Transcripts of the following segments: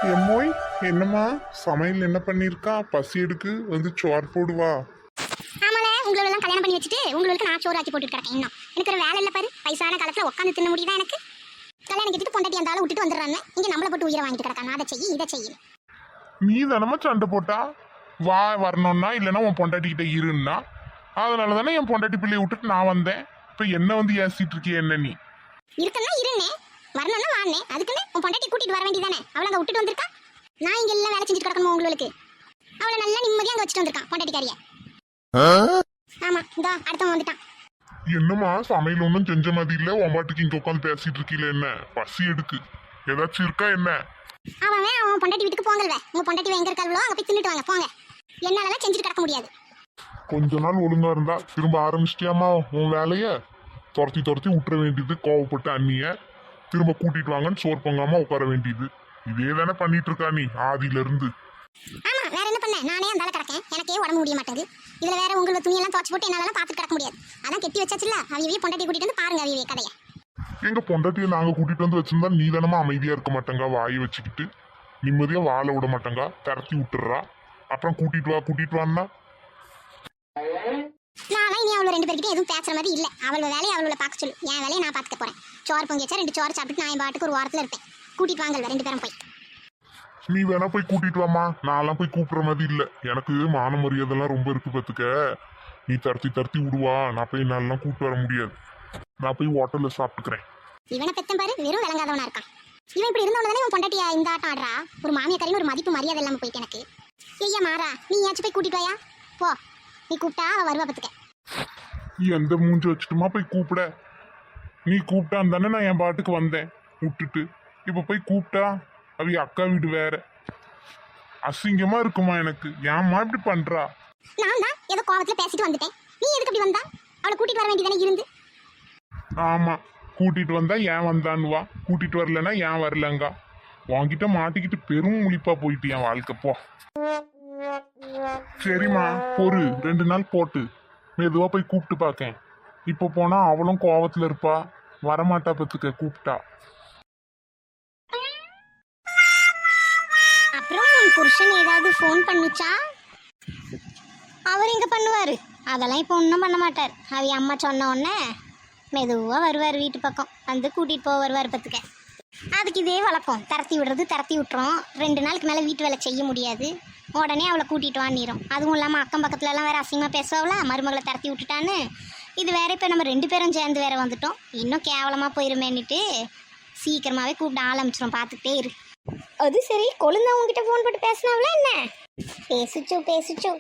எம்மோய், என்னம்மா சமையல் என்ன பண்ணிருக்கா? பசி எடுக்கு, வந்து சோறு போடுவா. ஆமால உங்களெல்லாம் கல்யாணம் பண்ணி வச்சுட்டு உங்களுக்கு நான் சோறு ஆக்கி போட்டு கிடக்கேன். இன்னும் எனக்கு ஒரு வேலை இல்லை பாரு. வயசான காலத்துல உட்காந்து தின்ன முடியுதா எனக்கு? கல்யாணம் கட்டிட்டு பொண்டாட்டி அந்த ஆளை விட்டுட்டு வந்துடுறாங்க. இங்க நம்மளை போட்டு உயிரை வாங்கிட்டு கிடக்காங்க. அதை செய்ய இதை செய்ய. நீ தானம்மா சண்டை போட்டா வா வரணும்னா, இல்லைன்னா உன் பொண்டாட்டி கிட்ட இருன்னா. அதனால தானே என் பொண்டாட்டி பிள்ளைய விட்டுட்டு நான் வந்தேன். இப்ப என்ன வந்து ஏசிட்டு இருக்கிய என்ன நீ? இருக்கன்னா இருன்னே, வரணும்னா வாண்ணே. அதுக்குன்னு உன் பொண்டாட்டி கூட்டிட்டு வர வேண்டியதானே? அவளை அங்கே விட்டுட்டு வந்திருக்கா. நான் இங்க எல்லாம் வேலை செஞ்சுட்டு கிடக்கணும் உங்களுக்கு. அவளை நல்லா நிம்மதியாக அங்கே வச்சுட்டு வந்திருக்கான் பொண்டாட்டிக்காரிய. ஆமா, இதோ அடுத்தவன் வந்துட்டான். என்னம்மா சமையல் ஒன்றும் செஞ்ச மாதிரி இல்ல, உன் பாட்டுக்கு இங்க உட்காந்து பேசிட்டு இருக்கீல, என்ன பசி எடுக்கு? ஏதாச்சும் இருக்கா என்ன? அவன் பொண்டாட்டி வீட்டுக்கு போங்கல்வே. உங்க பொண்டாட்டி எங்க இருக்காளோ அங்க போய் தின்னுட்டு வாங்க போங்க. என்னாலலாம் செஞ்சுட்டு கிடக்க முடியாது. கொஞ்ச நாள் ஒழுங்கா இருந்தா திரும்ப ஆரம்பிச்சிட்டியாமா உன் வேலைய? துரத்தி துரத்தி விட்டுற வேண்டியது, கோவப்பட்டு அண்ணிய திரும்ப கூட்டிட்டு வாங்கன்னு சோறு பொங்காம உட்கார வேண்டியது. இதே தானே பண்ணிட்டு இருக்கா நீ ஆதியில இருந்து. ஆமா, வேற என்ன பண்ண? நானே அந்தால கிடக்கேன், எனக்கே உடம்பு முடிய மாட்டேங்குது. இதுல வேற உங்களோட துணியெல்லாம் துவச்சு போட்டு என்னால பாத்துட்டு கிடக்க முடியாது. அதான் கெட்டி வச்சாச்சுல, அவிய பொண்டாட்டி கூட்டிட்டு வந்து பாருங்க அவிய கதைய. எங்க பொண்டாட்டியை நாங்க கூட்டிட்டு வந்து வச்சிருந்தா நீ தானமா அமைதியா இருக்க மாட்டேங்க, வாயை வச்சுக்கிட்டு நிம்மதியா வாழ விட மாட்டேங்க, திரட்டி விட்டுறா. அப்புறம் கூட்டிட்டு வான்னா நான் இனி அவளை ரெண்டு பேர்கிட்ட எதுவும் பேசுற மாதிரி இல்ல. அவளோட வேலையை அவளோட பார்க்க சொல்லு, என் வேலையை நான் பார்த்துக்க போறேன். சோறு பொங்கி வச்சா 2 சோறு சாப்பிட்டு நான் என் பாட்டுக்கு ஒரு வாரத்துல இருப்பேன். கூட்டிட்டு வாங்கல்ல 2 பேரும் போய். நீ வேணா போய் கூட்டிட்டு வாமா, நான்லாம் போய் கூப்பிடுற மாதிரி இல்ல. எனக்கு மான மரியாதைலாம் ரொம்ப இருக்கு பாத்துக்க. நீ தரத்தி விடுவா, நான் போய் என்னாலாம் கூப்பிட்டு வர முடியாது. நான் போய் ஹோட்டல்ல சாப்பிட்டுக்கிறேன். இவனை பெத்தம் பாரு, வெறும் விளங்காதவனா இருக்கான். இவன் இப்படி இருந்தவன தானே இவன் பொண்டாட்டியா இந்த ஆட்டம் ஆடுறா. ஒரு மாமியாரின்னு ஒரு மதிப்பு மரியாதை இல்லாம போயிட்டு எனக்கு. ஐயா மாறா, நீ ஏச்சும் போய் கூட்டிட்டு வாயா போ. நீ கூப்பிட்டா அவ வருவா பத்துக்க. எந்த மூஞ்சி வச்சுட்டுமா போய் கூப்பிட? நீ கூப்பிட்டான் தானே நான் என் பாட்டுக்கு வந்தேன் விட்டுட்டு. இப்ப போய் கூப்பிட்டா அவ அக்கா வீடு வேற, அசிங்கமா இருக்குமா எனக்கு. ஏம்மா இப்படி பண்றா? நான் தான் ஏதோ கோவத்துல பேசிட்டு வந்துட்டேன். நீ எதுக்கு அப்படி வந்தா? அவளை கூட்டிட்டு வர வேண்டியதானே இருந்து. ஆமா, கூட்டிட்டு வந்தா ஏன் வந்தான்னுவா, கூட்டிட்டு வரலன்னா ஏன் வரலங்க. வாங்கிட்ட மாட்டிக்கிட்டு பெரும் முழிப்பா போயிட்டு என் வாழ்க்கை போ. சரிம்மா பொறு, 2 நாள் போட்டு மெதுவா போய் கூப்பிட்டு பார்க்கேன். இப்ப போனா அவளும் கோவத்துல இருப்பா, வரமாட்டா பத்துக்க கூப்பிட்டா. அப்புறம் உன் புருஷன் ஏதாவது ஃபோன் பண்ணுச்சா? அவர் இங்க பண்ணுவாரு, அதெல்லாம் இப்போ ஒன்றும் பண்ண மாட்டார். அவி அம்மா சொன்ன உடனே மெதுவாக வருவார், வீட்டு பக்கம் வந்து கூட்டிகிட்டு போக வருவார் பத்துக்க. அதுக்கு இதே வழக்கம், திரத்தி விடுறது, திரத்தி விட்டுறோம். 2 நாளுக்கு மேலே வீட்டு வேலை செய்ய முடியாது, உடனே அவளை கூட்டிகிட்டு வாண்டிடும். அதுவும் இல்லாமல் அக்கம் பக்கத்துலலாம் வேறு அசிங்கமாக பேசுவாங்களா, மருமகளை திரத்தி விட்டுட்டான்னு. இது வேற இப்போ நம்ம 2 பேரும் சேர்ந்து வேற வந்துட்டோம், இன்னும் கேவலமாக போயிருமேன்னுட்டு சீக்கிரமாகவே கூப்பிட ஆரம்பிச்சிடும். பார்த்துக்கிட்டே இரு. அது சரி, கொழுந்தா உங்ககிட்ட ஃபோன் போட்டு பேசினாங்களா என்ன? பேசிச்சோ.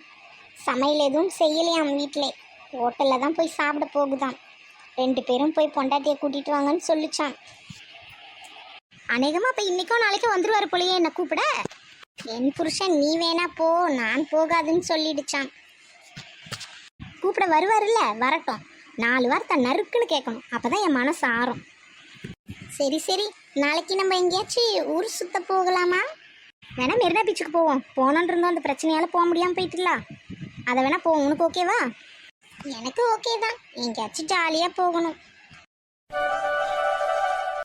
சமையல் எதுவும் செய்யலையாம் வீட்டிலே, ஹோட்டலில் தான் போய் சாப்பிட போகுதாம். 2 பேரும் போய் பொண்டாட்டியை கூட்டிகிட்டு வாங்கன்னு சொல்லிச்சான். அநேகமாக இப்போ இன்றைக்கோ நாளைக்கோ வந்துடுவார் போலையே என்னை கூப்பிட. என் புருஷன் நீ வேணா போ, நான் போகாதுன்னு சொல்லிடுச்சான். கூப்பிட வருவார்ல, வரட்டும். 4 வார்த்தை நறுக்குன்னு கேட்கணும், அப்போ தான் என் மனசு ஆறும். சரி, நாளைக்கு நம்ம எங்கேயாச்சும் ஊர் சுத்த போகலாமா? வேணா மெரினா பீச்சுக்கு போவோம். போனோன்னு இருந்தோம், அந்த பிரச்சனையால் போக முடியாமல் போயிட்டுலாம். அதை வேணா போவோம். உனக்கு ஓகேவா? எனக்கு ஓகே தான், எங்கேயாச்சும் ஜாலியாக போகணும்.